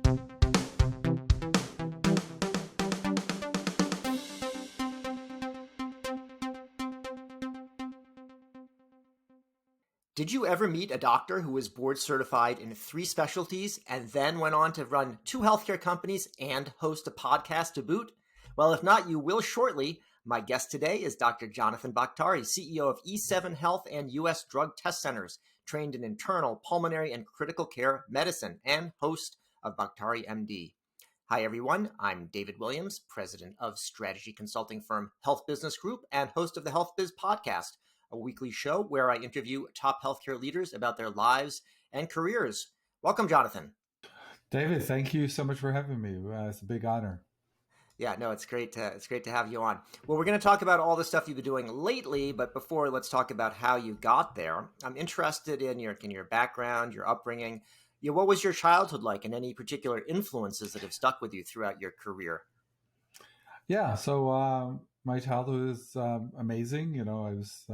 Did you ever meet a doctor who was board certified in 3 specialties and then went on to run 2 healthcare companies and host a podcast to boot? Well, if not, you will shortly. My guest today is Dr. Jonathan Baktari, CEO of E7 Health and U.S. Drug Test Centers, trained in internal, pulmonary, and critical care medicine, and host of Baktari MD. Hi, everyone. I'm David Williams, president of strategy consulting firm Health Business Group and host of the Health Biz Podcast, a weekly show where I interview top healthcare leaders about their lives and careers. Welcome, Jonathan. David, thank you so much for having me. It's a big honor. Yeah, no, it's great to have you on. Well, we're going to talk about all the stuff you've been doing lately, but before, let's talk about how you got there. I'm interested in your background, your upbringing. What was your childhood like, and any particular influences that have stuck with you throughout your career? Yeah, so my childhood was amazing. I was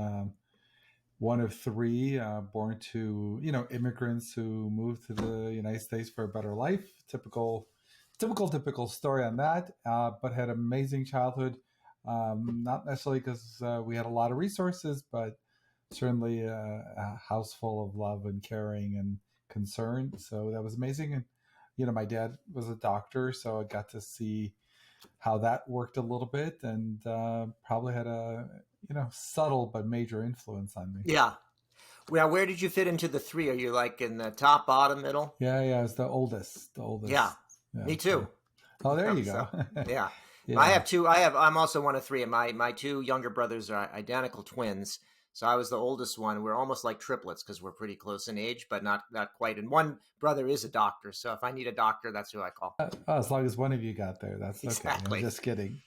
one of three born to immigrants who moved to the United States for a better life. Typical story on that. But had an amazing childhood. Not necessarily because we had a lot of resources, but certainly a house full of love and caring and concern. So that was amazing. And my dad was a doctor, so I got to see how that worked a little bit, and probably had a subtle but major influence on me. Yeah. Well, where did you fit into the three? Are you like in the top, bottom, middle? Yeah, I was the oldest. Yeah, me too. Oh, there you go. Yeah. Yeah. I have two. I'm also one of three, and my two younger brothers are identical twins. So I was the oldest one. We're almost like triplets because we're pretty close in age, but not quite. And one brother is a doctor, so if I need a doctor, that's who I call. As long as one of you got there, that's exactly. Okay. I'm just kidding.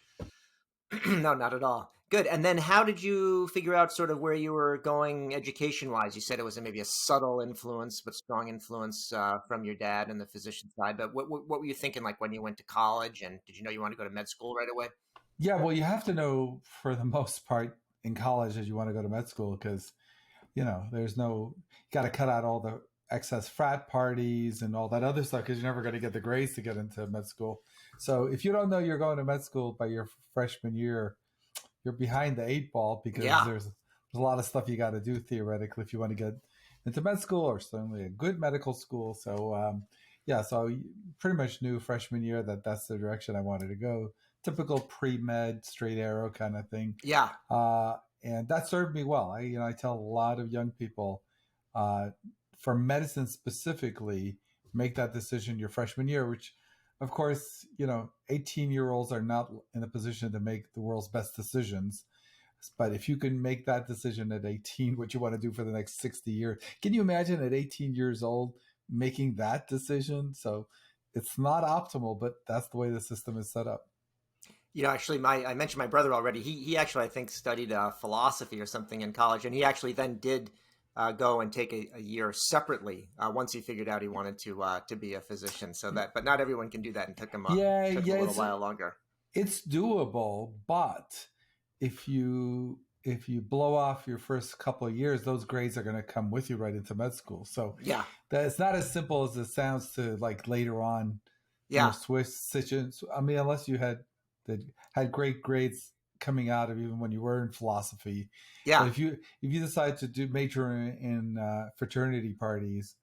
No, not at all. Good. And then how did you figure out sort of where you were going education-wise? You said it was maybe a subtle influence, but strong influence from your dad and the physician side. But what were you thinking like when you went to college? And did you know you wanted to go to med school right away? Yeah, well, you have to know for the most part in college that you want to go to med school because, there's you got to cut out all the excess frat parties and all that other stuff because you're never going to get the grades to get into med school. So if you don't know you're going to med school by your freshman year, you're behind the 8 ball because there's a lot of stuff you got to do theoretically if you want to get into med school or certainly a good medical school. So so I pretty much knew freshman year that that's the direction I wanted to go. Typical pre-med, straight arrow kind of thing. Yeah. And that served me well. I tell a lot of young people, for medicine specifically, make that decision your freshman year, which of course, 18-year-olds are not in a position to make the world's best decisions. But if you can make that decision at 18, what you want to do for the next 60 years, can you imagine at 18 years old making that decision? So it's not optimal, but that's the way the system is set up. Actually, I mentioned my brother already. He actually, I think, studied philosophy or something in college, and he actually then did go and take a year separately once he figured out he wanted to be a physician. So but not everyone can do that, and took him a little while longer. It's doable, but if you blow off your first couple of years, those grades are going to come with you right into med school. So it's not as simple as it sounds to like later on. Switch situations. I mean, unless you had great grades coming out of even when you were in philosophy. Yeah. But if you decide to major in fraternity parties,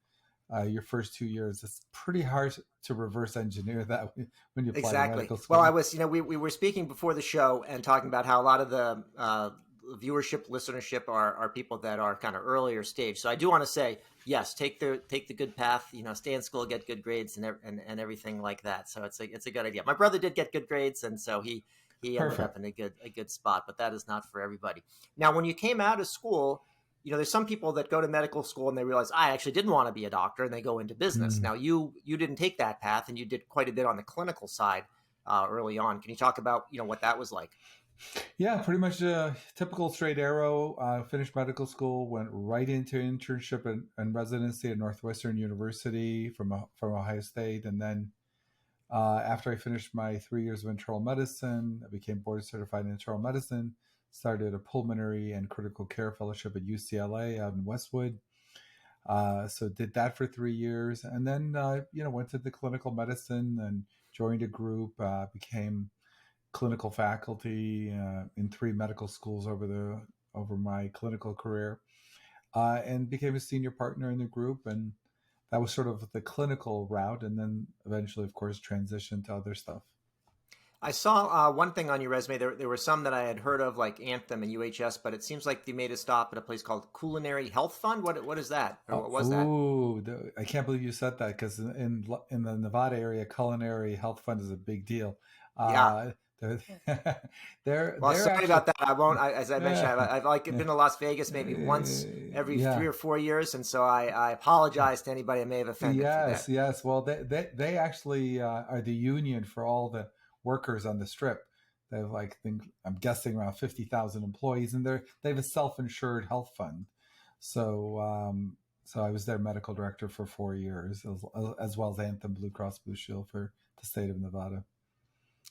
your first 2 years, it's pretty hard to reverse engineer that when you apply to medical school. Well, I was, we were speaking before the show and talking about how a lot of the viewership, listenership are people that are kind of earlier stage. So I do want to say, yes, take the good path, stay in school, get good grades and everything like that. So it's a good idea. My brother did get good grades, and so he ended up in a good spot, but that is not for everybody. Now, when you came out of school, there's some people that go to medical school and they realize, I actually didn't want to be a doctor, and they go into business. Now, you didn't take that path, and you did quite a bit on the clinical side early on. Can you talk about, what that was like? Yeah, pretty much a typical straight arrow. Finished medical school, went right into internship and residency at Northwestern University from Ohio State. And then after I finished my 3 years of internal medicine, I became board certified in internal medicine, started a pulmonary and critical care fellowship at UCLA out in Westwood. So did that for 3 years, and then went to the clinical medicine and joined a group, became clinical faculty in 3 medical schools over my clinical career, and became a senior partner in the group. And that was sort of the clinical route, and then eventually, of course, transitioned to other stuff. I saw one thing on your resume. There were some that I had heard of, like Anthem and UHS, but it seems like you made a stop at a place called Culinary Health Fund. What is that, or what was that? I can't believe you said that, because in the Nevada area, Culinary Health Fund is a big deal. Yeah. Uh, they're Well, they're sorry actually about that. I won't. As I mentioned, I've like been to Las Vegas maybe once every yeah. 3 or 4 years, and so I apologize to anybody I may have offended through that. Yes. Well, they actually are the union for all the workers on the strip. They have I'm guessing around 50,000 employees, and they have a self-insured health fund. So I was their medical director for 4 years, as well as Anthem Blue Cross Blue Shield for the state of Nevada.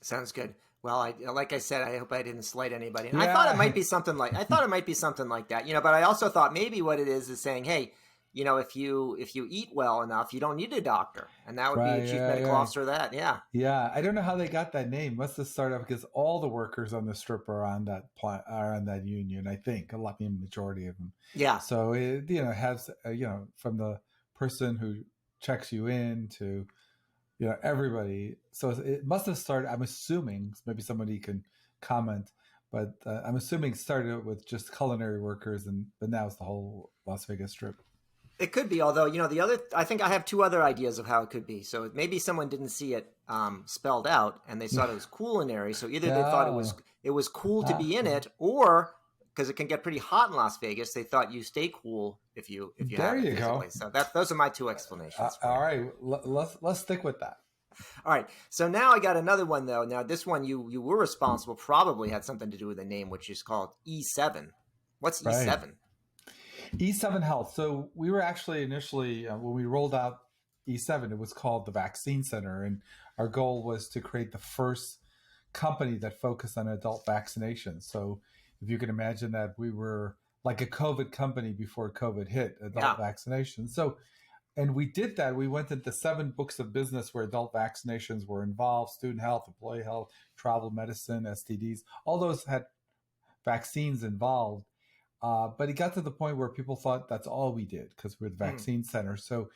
Sounds good. Well, like I said, I hope I didn't slight anybody. And Yeah. I thought it might be something like that, but I also thought maybe what it is saying, hey, if you eat well enough, you don't need a doctor, and that would be Right. a chief Yeah. medical Yeah. officer. That, yeah. Yeah, I don't know how they got that name. Must have started up because all the workers on the strip are on are on that union. I think majority of them. Yeah. So it has from the person who checks you in to everybody. So it must have started. I'm assuming, maybe somebody can comment, but I'm assuming it started with just culinary workers, but now it's the whole Las Vegas Strip. It could be, although I think I have two other ideas of how it could be. So maybe someone didn't see it spelled out, and they thought it was culinary. So either they thought it was cool to be in it, or because it can get pretty hot in Las Vegas, they thought you stay cool if you there have it you physically. go. So those are my two explanations. All right, let's stick with that. All right. So now I got another one though. Now this one you were responsible, probably had something to do with the name, which is called E7. What's E7? Right. E7 Health. So we were actually initially, when we rolled out E7, it was called the Vaccine Center. And our goal was to create the first company that focused on adult vaccination. So if you can imagine that we were like a COVID company before COVID hit, adult vaccination. So, and we did that. We went into 7 books of business where adult vaccinations were involved: student health, employee health, travel medicine, STDs. All those had vaccines involved. But it got to the point where people thought that's all we did because we're the vaccine center. So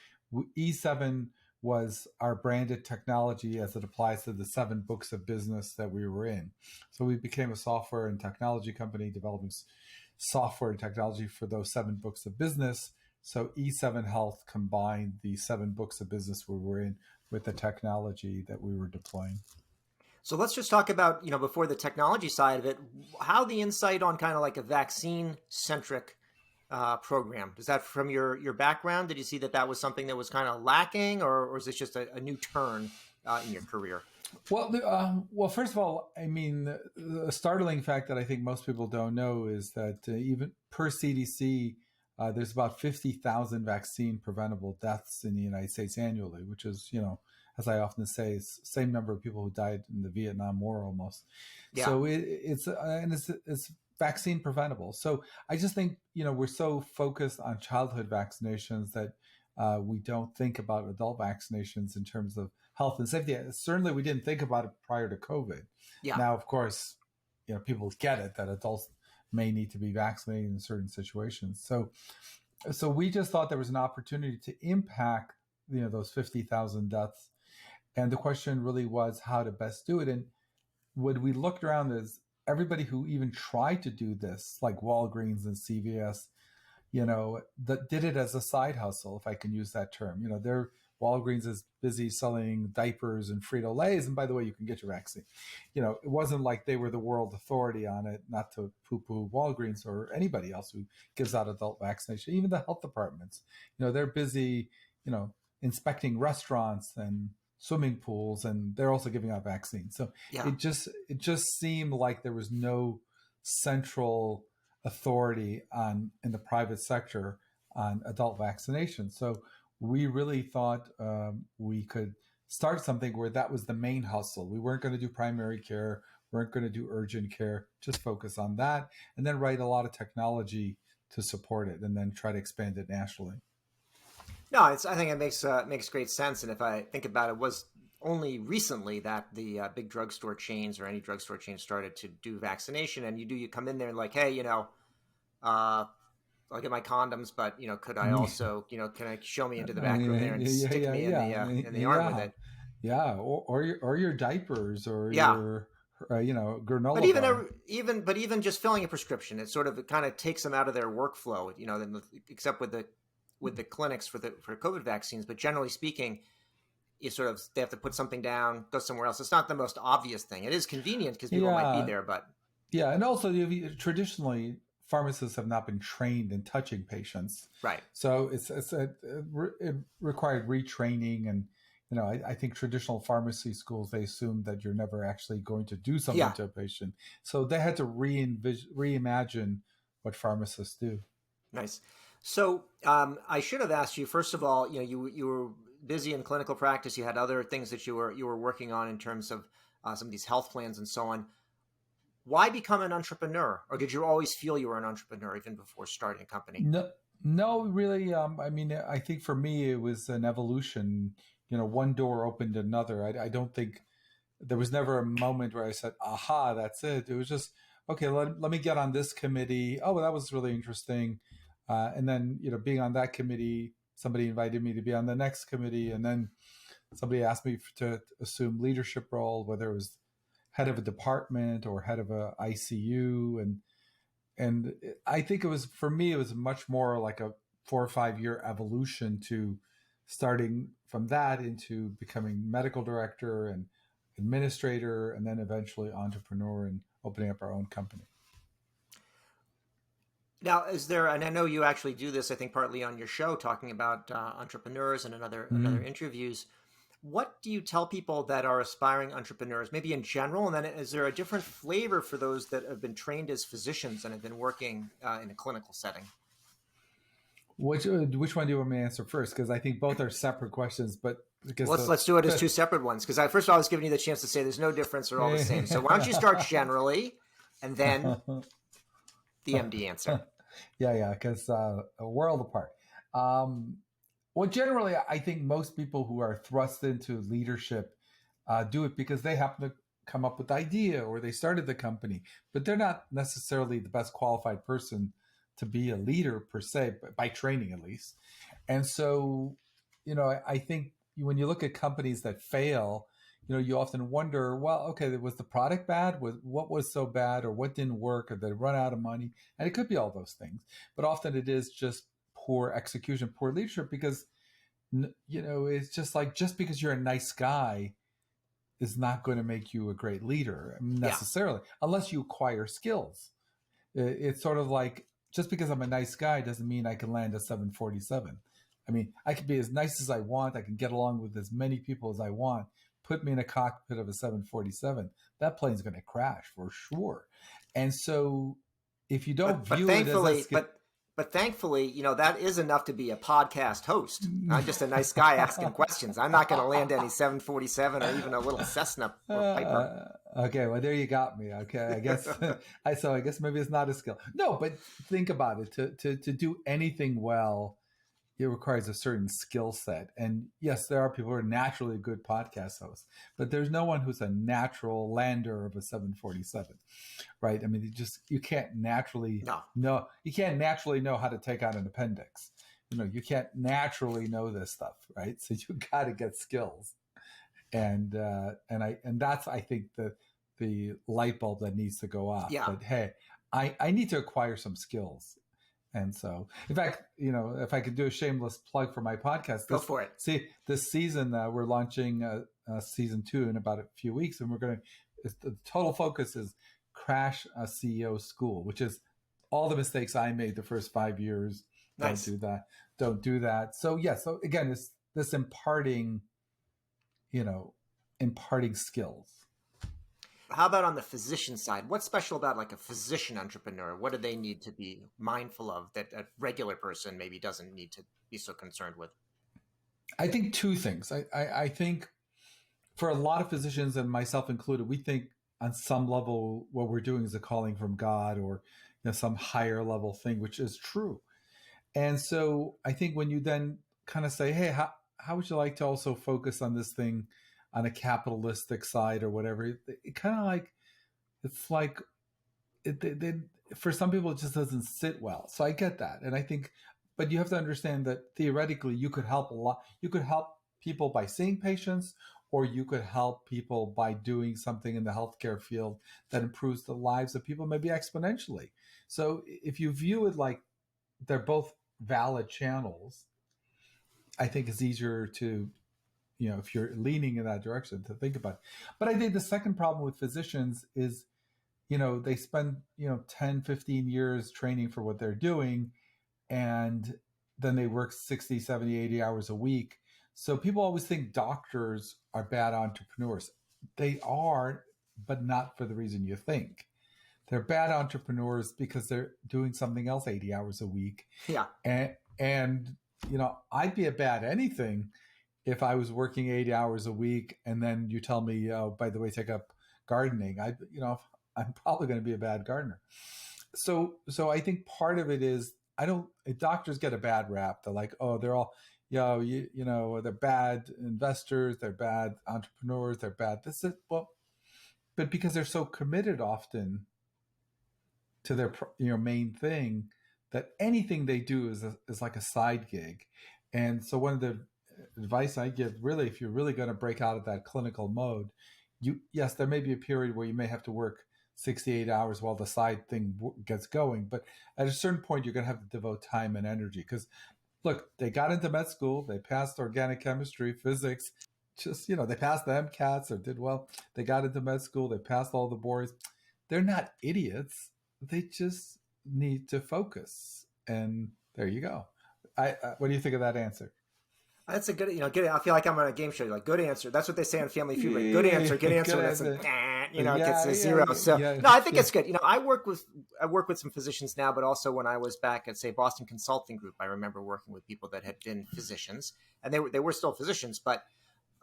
E7 was our branded technology as it applies to the 7 books of business that we were in. So we became a software and technology company developing software and technology for those 7 books of business. So E7 Health combined the 7 books of business we were in with the technology that we were deploying. So let's just talk about, before the technology side of it, how the insight on kind of like a vaccine-centric program. Is that from your background? Did you see that was something that was kind of lacking, or is this just a new turn in your career? Well, first of all, I mean, the startling fact that I think most people don't know is that even per CDC, there's about 50,000 vaccine preventable deaths in the United States annually, which is, as I often say, it's the same number of people who died in the Vietnam War almost. Yeah. So it's vaccine preventable. So I just think, we're so focused on childhood vaccinations that we don't think about adult vaccinations in terms of health and safety. Certainly we didn't think about it prior to COVID. Yeah. Now, of course, people get it that adults may need to be vaccinated in certain situations. So we just thought there was an opportunity to impact, those 50,000 deaths. And the question really was how to best do it. And when we looked around, as everybody who even tried to do this, like Walgreens and CVS, that did it as a side hustle, if I can use that term. Their Walgreens is busy selling diapers and Frito-Lays, and by the way, you can get your vaccine. It wasn't like they were the world authority on it, not to poo-poo Walgreens or anybody else who gives out adult vaccination, even the health departments. They're busy, inspecting restaurants and swimming pools, and they're also giving out vaccines. So yeah. It just seemed like there was no central authority in the private sector on adult vaccination. So we really thought we could start something where that was the main hustle. We weren't going to do primary care, weren't going to do urgent care, just focus on that, and then write a lot of technology to support it, and then try to expand it nationally. No, I think it makes great sense. And if I think about it, was only recently that the big drugstore chains or any drugstore chain started to do vaccination, and you come in there and like, hey, uh, I'll get my condoms, but could I also, can I show me into the back room there and Yeah, stick yeah, me yeah, in the arm with yeah, it? yeah, or your diapers or Yeah, your but granola bar. even just filling a prescription, it kind of takes them out of their workflow. Except with the clinics for COVID vaccines, but generally speaking, they have to put something down, go somewhere else. It's not the most obvious thing. It is convenient because people might be Yeah, there, but yeah, and also traditionally pharmacists have not been trained in touching patients, right. so it required retraining, and I think traditional pharmacy schools, they assume that you're never actually going to do something Yeah, to a patient, so they had to reimagine what pharmacists do. nice. So I should have asked you first of all. You were busy in clinical practice. You had other things that you were working on in terms of some of these health plans and so on. Why become an entrepreneur, or did you always feel you were an entrepreneur even before starting a company? No, no, really. I mean, I think for me it was an evolution. One door opened another. I don't think there was never a moment where I said, "Aha, that's it." It was just, okay. Let me get on this committee. Oh, well, that was really interesting. And then being on that committee, somebody invited me to be on the next committee, and then somebody asked me to assume leadership role, whether it was head of a department or head of a ICU, and I think it was, for me, it was much more like a 4 or 5 year evolution to starting from that into becoming medical director and administrator, and then eventually entrepreneur and opening up our own company. Now, and I know you actually do this, I think, partly on your show, talking about entrepreneurs and another Mm-hmm. interviews. What do you tell people that are aspiring entrepreneurs, maybe in general? And then is there a different flavor for those that have been trained as physicians and have been working in a clinical setting? Which one do you want me to answer first? Because I think both are separate questions, but because Let's do it as two separate ones, because first of all, I was giving you the chance to say there's no difference, they're all the same. So why don't you start generally, and then the MD answer? Yeah, because a world apart. Um, well, generally, I think most people who are thrust into leadership do it because they happen to come up with the idea or they started the company, but they're not necessarily the best qualified person to be a leader per se, by training at least. And so, I think when you look at companies that fail, you often wonder, well, okay, was the product bad? What was so bad, or what didn't work, or they run out of money? And it could be all those things, but often it is just poor execution, poor leadership, because it's just because you're a nice guy is not going to make you a great leader Yeah, necessarily, unless you acquire skills. It's sort of like, just because I'm a nice guy doesn't mean I can land a 747. I mean, I can be as nice as I want. I can get along with as many people as I want. Put me in a cockpit of a 747. That plane's going to crash for sure. And so if you don't but view it as a thankfully, skill, but thankfully, that is enough to be a podcast host. I'm just a nice guy asking questions. I'm not going to land any 747 or even a little Cessna or Piper. Okay, well, there you got me. Okay, I guess I guess maybe it's not a skill. No, but think about it. To do anything well, it requires a certain skill set. And yes, there are people who are naturally good podcast hosts, but there's no one who's a natural lander of a 747, right? I mean, you can't naturally No, know how to take out an appendix. You can't naturally know this stuff, right? So you got to get skills, and that's, I think, the light bulb that needs to go off. yeah, But hey, I need to acquire some skills. And so, in fact, if I could do a shameless plug for my podcast, go for it. this season, we're launching season 2 in about a few weeks, and the total focus is Crash a CEO School, which is all the mistakes I made the first 5 years. Don't Nice. do that. Don't do that. So yeah. So again, it's this imparting skills. How about on the physician side? What's special about like a physician entrepreneur? What do they need to be mindful of that a regular person maybe doesn't need to be so concerned with? I think two things. I think for a lot of physicians, and myself included, we think on some level what we're doing is a calling from God, or some higher level thing, which is true. And so I think when you then kind of say, hey, how would you like to also focus on this thing on a capitalistic side or whatever? It kind of like, it's like, they, for some people, it just doesn't sit well. So I get that. And I think, but you have to understand that theoretically you could help a lot. You could help people by seeing patients, or you could help people by doing something in the healthcare field that improves the lives of people, maybe exponentially. So if you view it like they're both valid channels, I think it's easier to, if you're leaning in that direction, to think about it. But I think the second problem with physicians is, they spend, 10, 15 years training for what they're doing, and then they work 60, 70, 80 hours a week. So people always think doctors are bad entrepreneurs. They are, but not for the reason you think. They're bad entrepreneurs because they're doing something else 80 hours a week. Yeah. And I'd be a bad anything if I was working 80 hours a week and then you tell me, oh, by the way, take up gardening. I'm probably going to be a bad gardener. So I think part of it is, doctors get a bad rap. They're like, oh, they're all, they're bad investors, they're bad entrepreneurs, they're bad. But because they're so committed often to their main thing, that anything they do is like a side gig. And so one of the advice I give, really, if you're really going to break out of that clinical mode, yes, there may be a period where you may have to work 68 hours while the side thing gets going. But at a certain point, you're going to have to devote time and energy. Because, look, they got into med school, they passed organic chemistry, physics, they passed the MCATs or did well. They got into med school, they passed all the boards. They're not idiots. They just need to focus. And there you go. What do you think of that answer? That's a good, good. I feel like I'm on a game show. Like, good answer. That's what they say on Family Feud. Like, good answer, good answer. That's it gets a zero. So no, I think it's good. I work with some physicians now, but also when I was back at, say, Boston Consulting Group, I remember working with people that had been physicians, and they were still physicians. But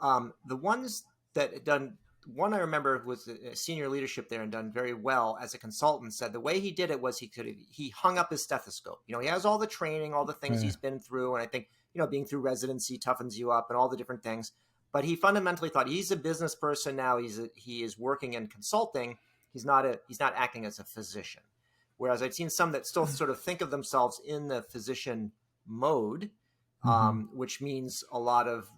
the ones that had done, one I remember was a senior leadership there and done very well as a consultant, said the way he did it was he hung up his stethoscope. He has all the training, all the things he's been through, and I think, being through residency toughens you up and all the different things. But he fundamentally thought he's a business person now. He is working in consulting. He's not acting as a physician. Whereas I've seen some that still sort of think of themselves in the physician mode, which means a lot of,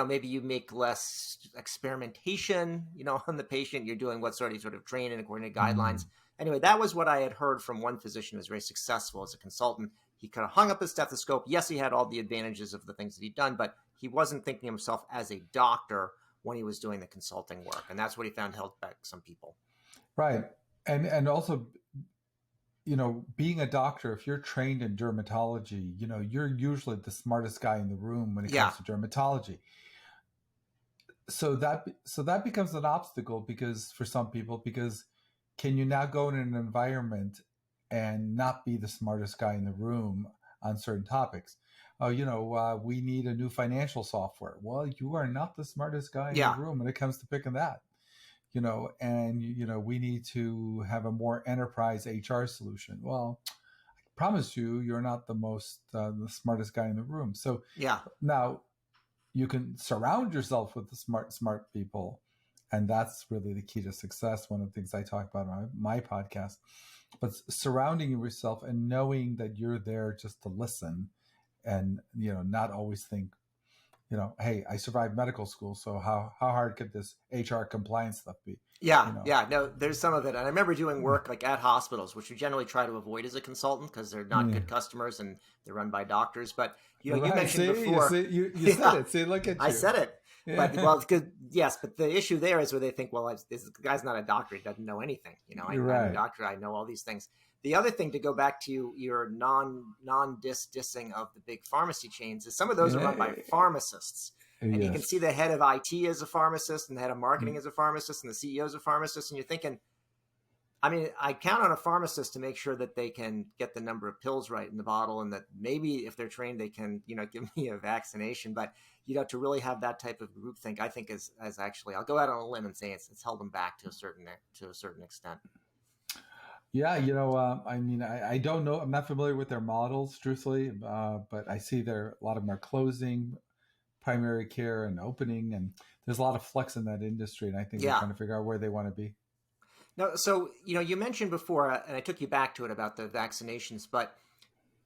maybe you make less experimentation, on the patient. You're doing what's already sort of trained and according to guidelines. Anyway, that was what I had heard from one physician who was very successful as a consultant. He kind of hung up his stethoscope. Yes, he had all the advantages of the things that he'd done, but he wasn't thinking of himself as a doctor when he was doing the consulting work. And that's what he found held back some people. Right. And also, being a doctor, if you're trained in dermatology, you're usually the smartest guy in the room when it comes to dermatology. So that becomes an obstacle for some people, because can you now go in an environment and not be the smartest guy in the room on certain topics? Oh, we need a new financial software. Well, you are not the smartest guy in the room when it comes to picking that. And we need to have a more enterprise HR solution. Well, I promise you're not the smartest guy in the room. So now you can surround yourself with the smart people. And that's really the key to success. One of the things I talk about on my podcast. But surrounding yourself and knowing that you're there just to listen, and not always think, hey, I survived medical school, so how hard could this HR compliance stuff be? No, there's some of it. And I remember doing work like at hospitals, which you generally try to avoid as a consultant because they're not good customers and they're run by doctors. But you mentioned before, you said it. See, look at you. I said it. But it's good. Yes, but the issue there is where they think, well, this guy's not a doctor; he doesn't know anything. I'm a doctor; I know all these things. The other thing, to go back to your dissing of the big pharmacy chains, is some of those are run by pharmacists, and you can see the head of IT as a pharmacist, and the head of marketing as a pharmacist, and the CEO is a pharmacist, and you're thinking, I count on a pharmacist to make sure that they can get the number of pills right in the bottle, and that maybe if they're trained, they can, give me a vaccination. But, to really have that type of groupthink, I think is actually, I'll go out on a limb and say it's held them back to a certain extent. Yeah, I mean, I don't know. I'm not familiar with their models, truthfully, but I see there a lot of them are closing primary care and opening, and there's a lot of flux in that industry. And I think they're Yeah. trying to figure out where they want to be. Now, so you mentioned before, and I took you back to it about the vaccinations, but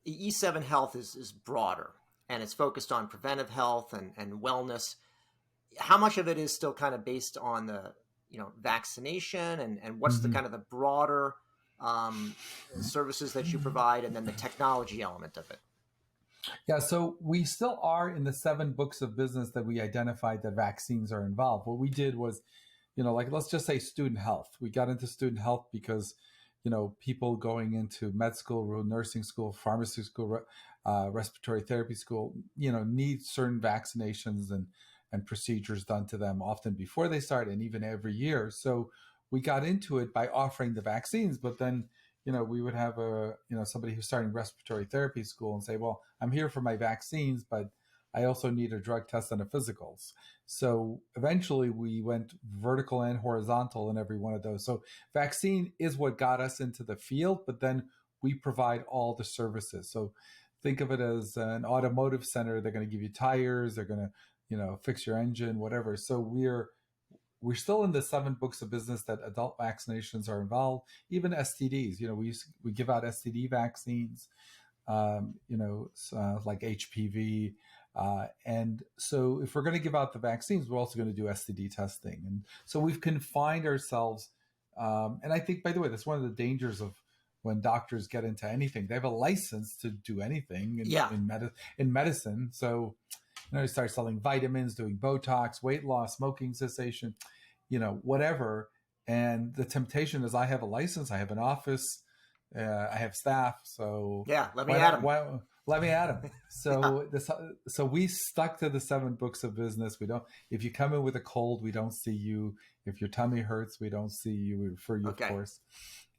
E7 Health is broader and it's focused on preventive health and wellness. How much of it is still kind of based on the vaccination and what's the Hmm. kind of the broader um, services that you provide, and then the technology element of it? Yeah, so we still are in the seven books of business that we identified that vaccines are involved. What we did was, like let's just say student health. We got into student health because, people going into med school, nursing school, pharmacy school, respiratory therapy school, need certain vaccinations and procedures done to them often before they start and even every year. So we got into it by offering the vaccines, but then we would have somebody who's starting respiratory therapy school and say, well, I'm here for my vaccines, but I also need a drug test and a physicals. So eventually we went vertical and horizontal in every one of those. So vaccine is what got us into the field, but then we provide all the services. So think of it as an automotive center. They're going to give you tires, they're going to, fix your engine, whatever. So we're still in the seven books of business that adult vaccinations are involved, even STDs. We give out STD vaccines, like HPV. And so if we're going to give out the vaccines, we're also going to do STD testing. And so we've confined ourselves. And I think, by the way, that's one of the dangers of when doctors get into anything. They have a license to do anything Yeah. in medicine. So they start selling vitamins, doing Botox, weight loss, smoking cessation, whatever. And the temptation is, I have a license, I have an office, I have staff, so Yeah. Let me why add not? them. Why let me add them? Yeah. So we stuck to the seven books of business. We don't. If you come in with a cold, we don't see you. If your tummy hurts, we don't see you. We refer you, of Okay. course,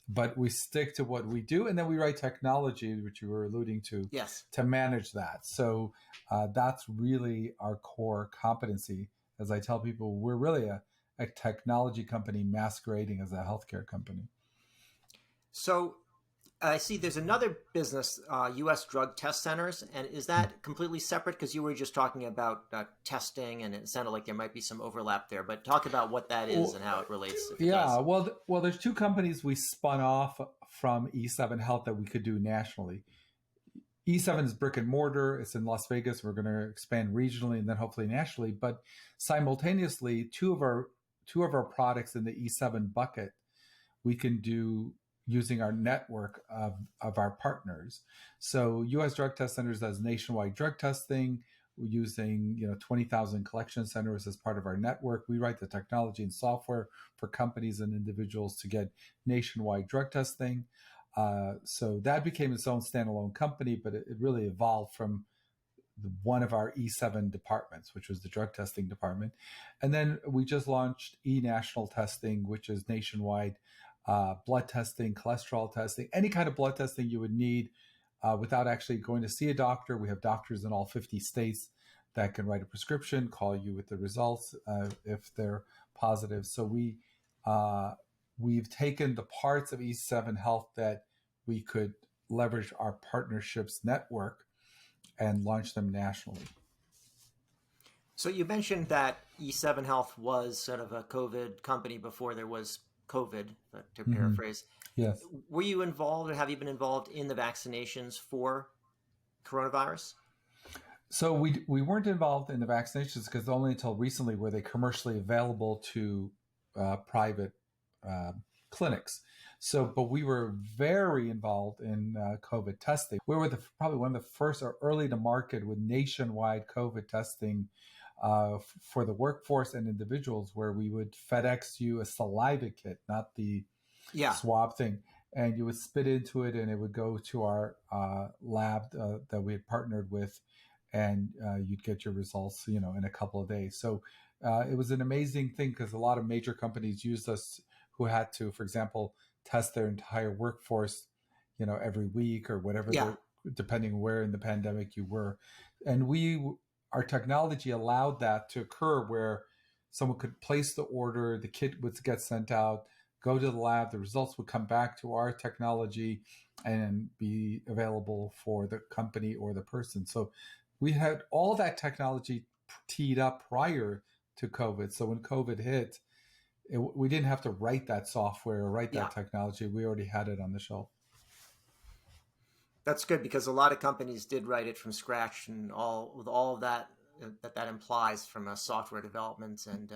but we stick to what we do, and then we write technology, which you were alluding Yes. to manage that. So that's really our core competency. As I tell people, we're really a technology company masquerading as a healthcare company. So I see there's another business, U.S. drug test centers, and is that completely separate? Because you were just talking about testing, and it sounded like there might be some overlap there. But talk about what that is Well, and how it relates, if it yeah, does. well, there's two companies we spun off from E7 Health that we could do nationally. E7 is brick and mortar. It's in Las Vegas. We're going to expand regionally and then hopefully nationally. But simultaneously, two of our products in the E7 bucket we can do using our network of our partners. So U.S. Drug Test Centers does nationwide drug testing. We're using 20,000 collection centers as part of our network. We write the technology and software for companies and individuals to get nationwide drug testing. So that became its own standalone company, but it really evolved from one of our E7 departments, which was the drug testing department. And then we just launched e-national testing, which is nationwide blood testing, cholesterol testing, any kind of blood testing you would need without actually going to see a doctor. We have doctors in all 50 states that can write a prescription, call you with the results if they're positive. So we've taken the parts of E7 Health that we could leverage our partnerships network and launch them nationally. So you mentioned that E7 Health was sort of a COVID company before there was COVID, to Mm-hmm. paraphrase. Yes. Were you involved, or have you been involved in the vaccinations for coronavirus? So we weren't involved in the vaccinations because only until recently were they commercially available to private uh, clinics. So, but we were very involved in COVID testing. We were probably one of the first or early to market with nationwide COVID testing for the workforce and individuals, where we would FedEx you a saliva kit, not the Yeah. swab thing, and you would spit into it, and it would go to our lab that we had partnered with, and you'd get your results, in a couple of days. So it was an amazing thing because a lot of major companies used us who had to, for example, test their entire workforce, every week or whatever Yeah. depending where in the pandemic you were, and our technology allowed that to occur where someone could place the order, the kit would get sent out, go to the lab, the results would come back to our technology and be available for the company or the person. So we had all that technology teed up prior to COVID. So when COVID hit, we didn't have to write that software or write that technology. We already had it on the shelf. That's good, because a lot of companies did write it from scratch, and with all of that implies from a software development and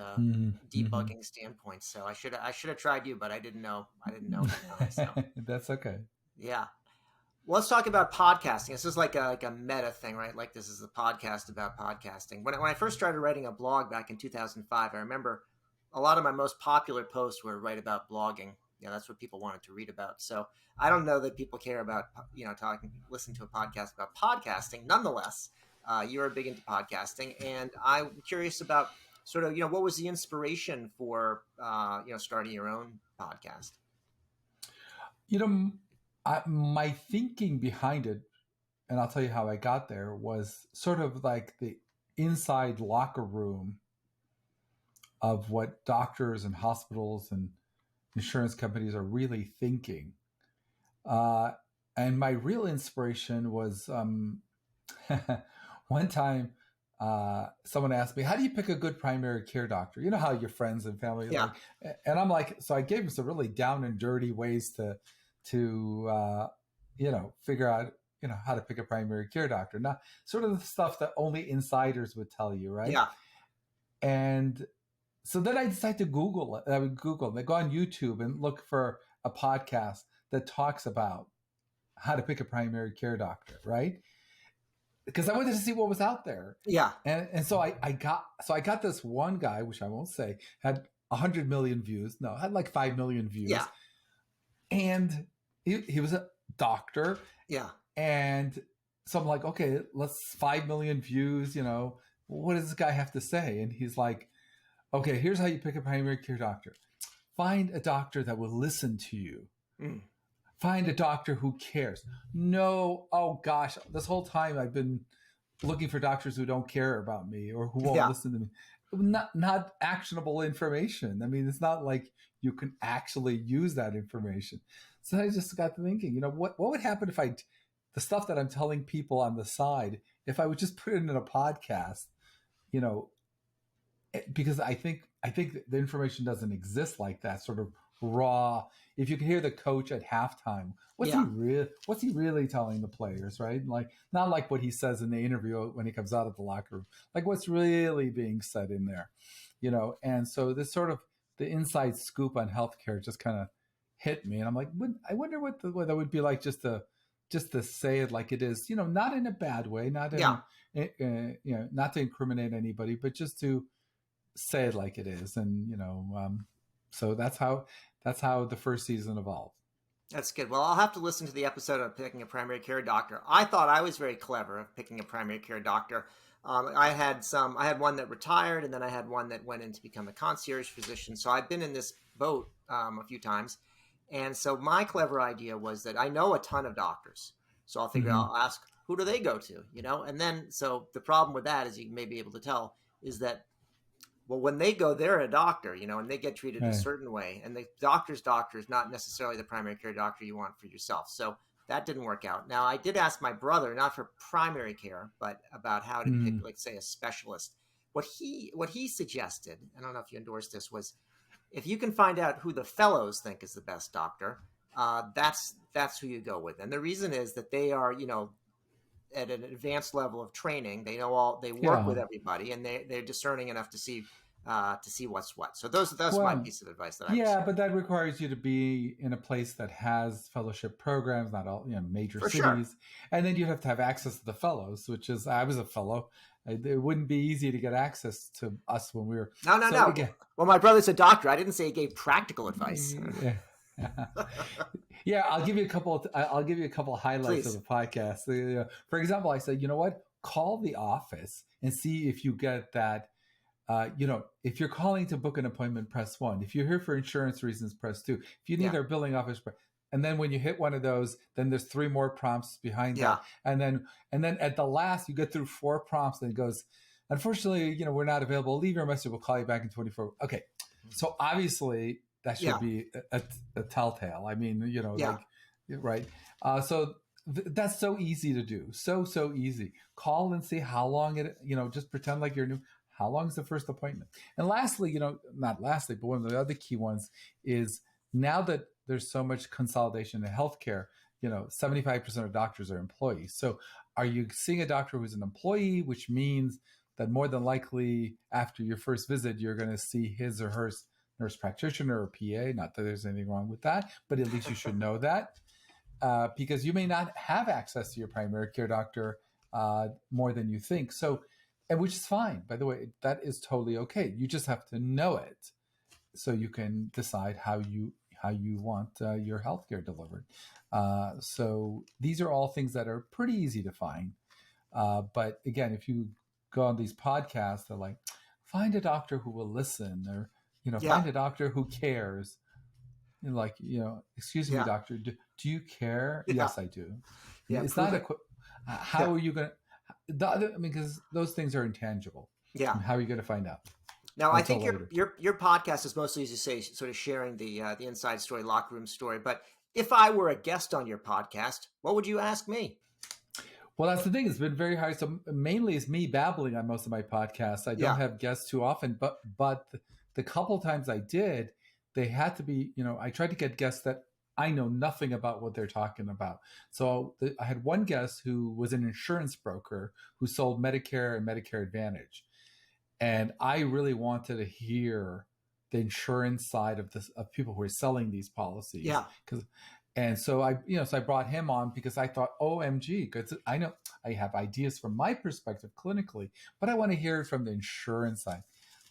debugging standpoint. So I should have tried you, but I didn't know at the time. So That's okay. Yeah. Well, let's talk about podcasting. This is like a meta thing, right? Like, this is a podcast about podcasting. When I first started writing a blog back in 2005, I remember a lot of my most popular posts were right about blogging. That's what people wanted to read about. So I don't know that people care about, listen to a podcast about podcasting. Nonetheless, you're big into podcasting, and I'm curious about sort of, what was the inspiration for, starting your own podcast? My thinking behind it, and I'll tell you how I got there, was sort of like the inside locker room of what doctors and hospitals and insurance companies are really thinking. And my real inspiration was one time someone asked me, how do you pick a good primary care doctor? You know how your friends and family, Yeah. And I'm like, so I gave him some really down and dirty ways to figure out, how to pick a primary care doctor. Now, sort of the stuff that only insiders would tell you, right? Yeah. And so then I decided to Google it. I would Google, and I go on YouTube and look for a podcast that talks about how to pick a primary care doctor, right? Because I wanted to see what was out there. Yeah. And so I got this one guy, which I won't say, had 100 million views. No, had like 5 million views. Yeah. And he was a doctor. Yeah. And so I'm like, okay, let's 5 million views, what does this guy have to say? And he's like, okay, here's how you pick a primary care doctor. Find a doctor that will listen to you. Find a doctor who cares. No, oh gosh, this whole time I've been looking for doctors who don't care about me or who won't listen to me. Not actionable information. I mean, it's not like you can actually use that information. So I just got thinking, what would happen if the stuff that I'm telling people on the side, if I would just put it in a podcast, because I think the information doesn't exist like that, sort of raw. If you can hear the coach at halftime, what's he really telling the players, right? Like, not like what he says in the interview when he comes out of the locker room, like what's really being said in there, And so this sort of the inside scoop on healthcare just kind of hit me, and I'm like, I wonder what that would be like just to say it like it is, not in a bad way, not not to incriminate anybody, but just to say it like it is. And so that's how the first season evolved. That's good. Well, I'll have to listen to the episode of picking a primary care doctor. I thought I was very clever of picking a primary care doctor. I had one that retired, and then I had one that went in to become a concierge physician. So I've been in this boat a few times. And so my clever idea was that I know a ton of doctors. So I'll figure I'll ask, who do they go to, And then, so the problem with that, as you may be able to tell, is that, well, when they go, they're a doctor, and they get treated a certain way. And the doctor's doctor is not necessarily the primary care doctor you want for yourself. So that didn't work out. Now, I did ask my brother, not for primary care, but about how to pick, like, say, a specialist. What he suggested, I don't know if you endorsed this, was if you can find out who the fellows think is the best doctor, that's who you go with. And the reason is that they are, at an advanced level of training. They know they work with everybody, and they're discerning enough to see what's what. So that's my piece of advice that I would say. But that requires you to be in a place that has fellowship programs, not all major cities. Sure. And then you have to have access to the fellows, which is, I was a fellow. It wouldn't be easy to get access to us when we were. No. Well, my brother's a doctor. I didn't say he gave practical advice. Yeah, I'll give you a couple of highlights of the podcast. For example, I said, you know what? Call the office and see if you get that. If you're calling to book an appointment, press 1. If you're here for insurance reasons, press 2. If you need our billing office, and then when you hit one of those, then there's 3 more prompts behind that. And then at the last, you get through 4 prompts, and it goes, unfortunately, we're not available. Leave your message. We'll call you back in 24. Okay. So obviously, that should Yeah. be a telltale. I mean, Yeah. right. So that's so easy to do. So easy. Call and see how long just pretend like you're new. How long is the first appointment? And lastly, not lastly, but one of the other key ones is now that there's so much consolidation in healthcare, 75% of doctors are employees. So are you seeing a doctor who's an employee, which means that more than likely after your first visit, you're going to see his or her nurse practitioner or PA. Not that there's anything wrong with that, but at least you should know that because you may not have access to your primary care doctor more than you think. So, and which is fine, by the way, that is totally okay. You just have to know it so you can decide how you want your healthcare delivered. So these are all things that are pretty easy to find. But again, if you go on these podcasts, they're like, find a doctor who will listen, or Yeah. find a doctor who cares. And like, excuse me, Yeah. doctor, do you care? Yeah. Yes, I do. Yeah. It's Prove not it. how Yeah. are you going to? Because those things are intangible. Yeah. How are you going to find out? Now, I Until think later. your podcast is mostly, as you say, sort of sharing the inside story, locker room story. But if I were a guest on your podcast, what would you ask me? Well, that's the thing. It's been very hard. So mainly it's me babbling on most of my podcasts. I don't Yeah. have guests too often, but the couple times I did, they had to be, I tried to get guests that I know nothing about what they're talking about. So I had one guest who was an insurance broker who sold Medicare and Medicare Advantage. And I really wanted to hear the insurance side of this, of people who are selling these policies. Yeah. And so I brought him on because I thought, OMG, because I know I have ideas from my perspective clinically, but I want to hear it from the insurance side.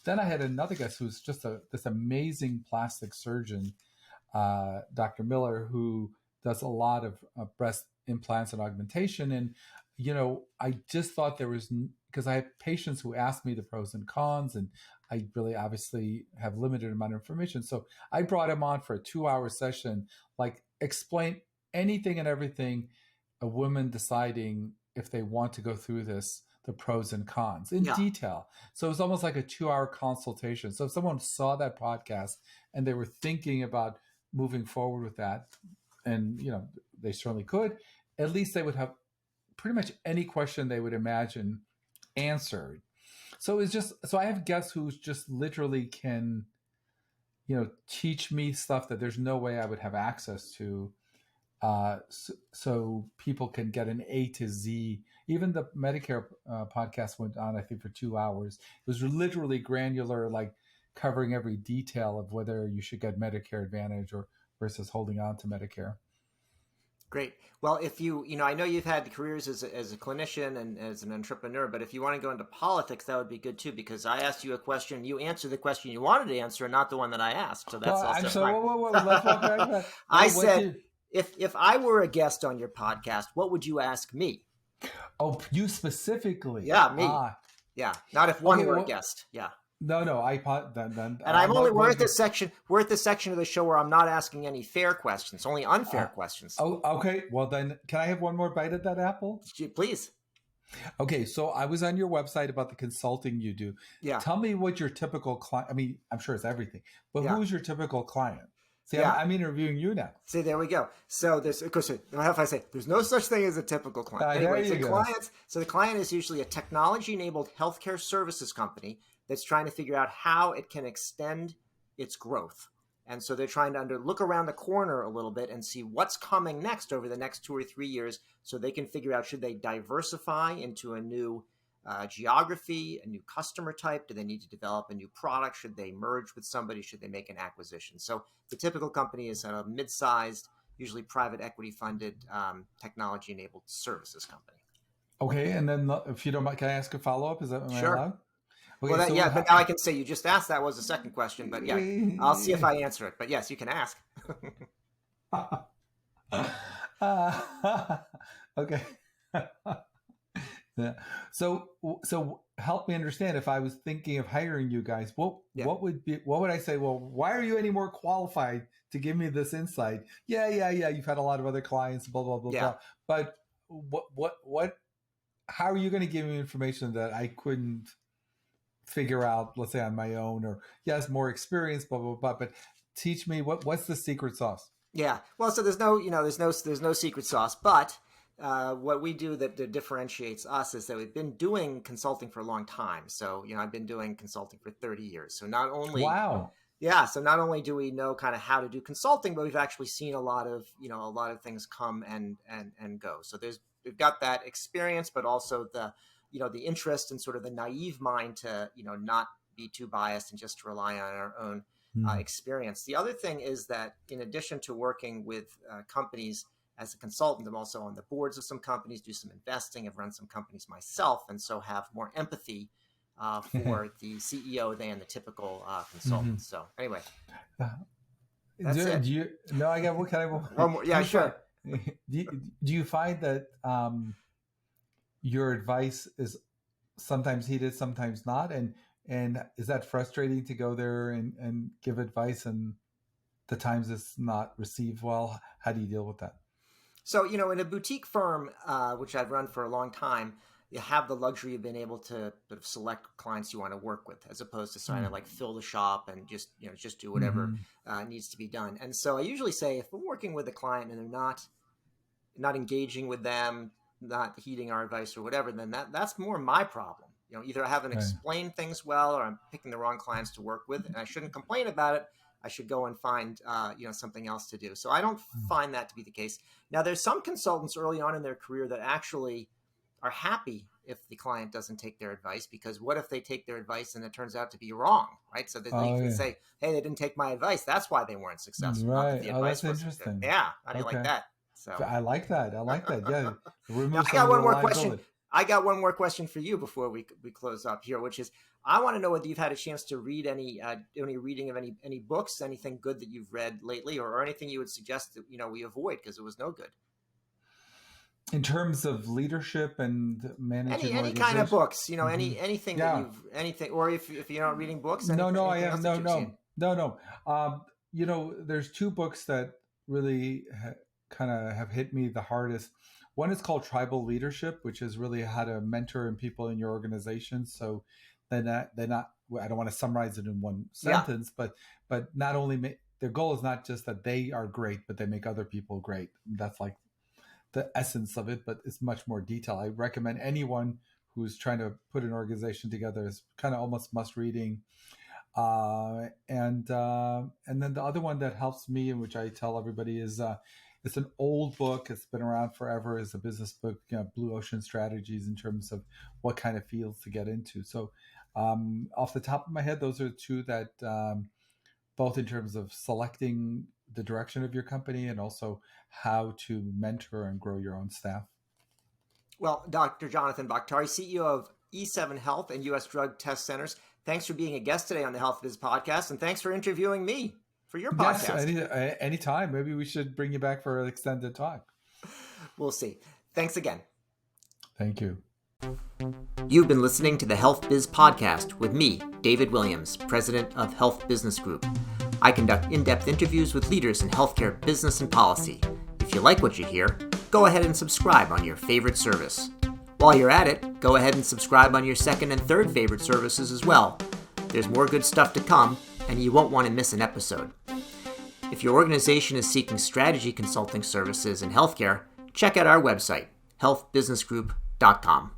Then I had another guest who's just this amazing plastic surgeon, Dr. Miller, who does a lot of breast implants and augmentation. And, I just thought there was, because I have patients who ask me the pros and cons, and I really obviously have limited amount of information. So I brought him on for a 2-hour session, like explain anything and everything a woman deciding if they want to go through this, the pros and cons in detail. So it's almost like a 2-hour consultation. So if someone saw that podcast and they were thinking about moving forward with that, and they certainly could, at least they would have pretty much any question they would imagine answered. So it's just, so I have guests who just literally can, teach me stuff that there's no way I would have access to. So people can get an A to Z. Even the Medicare podcast went on, I think, for 2 hours. It was literally granular, like covering every detail of whether you should get Medicare Advantage or versus holding on to Medicare. Great. Well, if I know you've had careers as a clinician and as an entrepreneur, but if you want to go into politics, that would be good too, because I asked you a question, you answered the question you wanted to answer, and not the one that I asked. So that's also whoa, let's walk back. I said, if I were a guest on your podcast, what would you ask me? Oh, you specifically? Yeah, me. Yeah, not if one were a guest. Yeah. No, and I'm only we're at this section of the show where I'm not asking any fair questions, only unfair questions. Oh, okay. Well, then can I have one more bite at that apple? Please. Okay, so I was on your website about the consulting you do. Yeah. Tell me what your typical client. I mean, I'm sure it's everything, but who's your typical client? See, I'm interviewing you now. See, there we go. So there's, of course, how if I say there's no such thing as a typical client. Anyway, the client is usually a technology-enabled healthcare services company that's trying to figure out how it can extend its growth. And so they're trying to look around the corner a little bit and see what's coming next over the next 2 or 3 years, so they can figure out, should they diversify into a new geography, a new customer type? Do they need to develop a new product? Should they merge with somebody? Should they make an acquisition? So the typical company is a mid-sized, usually private equity funded, technology-enabled services company. Okay, and then if you don't mind, can I ask a follow-up? Is that am I allowed? Okay, well, but now I can say you just asked. That was the second question, but yeah, I'll see if I answer it. But yes, you can ask. Okay. Yeah. So help me understand. If I was thinking of hiring you guys, what would I say? Well, why are you any more qualified to give me this insight? Yeah. You've had a lot of other clients, blah blah blah blah. But what? How are you going to give me information that I couldn't figure out, let's say, on my own? Or yes, more experience, blah blah blah. But teach me what's the secret sauce? Yeah. Well, so there's no secret sauce, but what we do that differentiates us is that we've been doing consulting for a long time. So, I've been doing consulting for 30 years. So not only, Wow. yeah, so not only do we know kind of how to do consulting, but we've actually seen a lot of things come and go. So we've got that experience, but also the interest and sort of the naive mind to, not be too biased and just rely on our own experience. The other thing is that in addition to working with companies as a consultant, I'm also on the boards of some companies, do some investing, I've run some companies myself, and so have more empathy for the CEO than the typical consultant. So anyway, that's it. I got what kind of one more? Yeah, sure. Do you find that your advice is sometimes heeded, sometimes not, and is that frustrating to go there and give advice and the times it's not received well? How do you deal with that? So, in a boutique firm, which I've run for a long time, you have the luxury of being able to sort of select clients you want to work with, as opposed to trying to like fill the shop and just do whatever needs to be done. And so I usually say, if we're working with a client and they're not engaging with them, not heeding our advice or whatever, then that's more my problem. Either I haven't explained things well, or I'm picking the wrong clients to work with, and I shouldn't complain about it. I should go and find, something else to do. So I don't find that to be the case. Now, there's some consultants early on in their career that actually are happy if the client doesn't take their advice, because what if they take their advice and it turns out to be wrong, right? So they can say, hey, they didn't take my advice. That's why they weren't successful. Right. Not that the advice that's interesting. Yeah. How do you like that? So I like that. Yeah. Now, I got one more question. I got one more question for you before we close up here, which is, I want to know whether you've had a chance to read any reading of any books, anything good that you've read lately, or anything you would suggest that we avoid because it was no good. In terms of leadership and managing any kind of books, anything that anything, or if you're not reading books, I am no. There's two books that really kind of have hit me the hardest. One is called Tribal Leadership, which is really how to mentor people in your organization. So they're not. I don't want to summarize it in one sentence, but not only their goal is not just that they are great, but they make other people great. That's like the essence of it, but it's much more detail. I recommend anyone who's trying to put an organization together is kind of almost must reading. And then the other one that helps me, and which I tell everybody, is it's an old book. It's been around forever. It's a business book, Blue Ocean Strategies, in terms of what kind of fields to get into. So off the top of my head, those are two that both in terms of selecting the direction of your company and also how to mentor and grow your own staff. Well, Dr. Jonathan Baktari, CEO of E7 Health and U.S. Drug Test Centers, thanks for being a guest today on the Health Biz podcast, and thanks for interviewing me for your podcast. Yes, anytime. Maybe we should bring you back for an extended talk. We'll see. Thanks again. Thank you. You've been listening to the Health Biz podcast with me, David Williams, president of Health Business Group. I conduct in-depth interviews with leaders in healthcare business and policy. If you like what you hear, go ahead and subscribe on your favorite service. While you're at it, go ahead and subscribe on your second and third favorite services as well. There's more good stuff to come, and you won't want to miss an episode. If your organization is seeking strategy consulting services in healthcare, check out our website, healthbusinessgroup.com.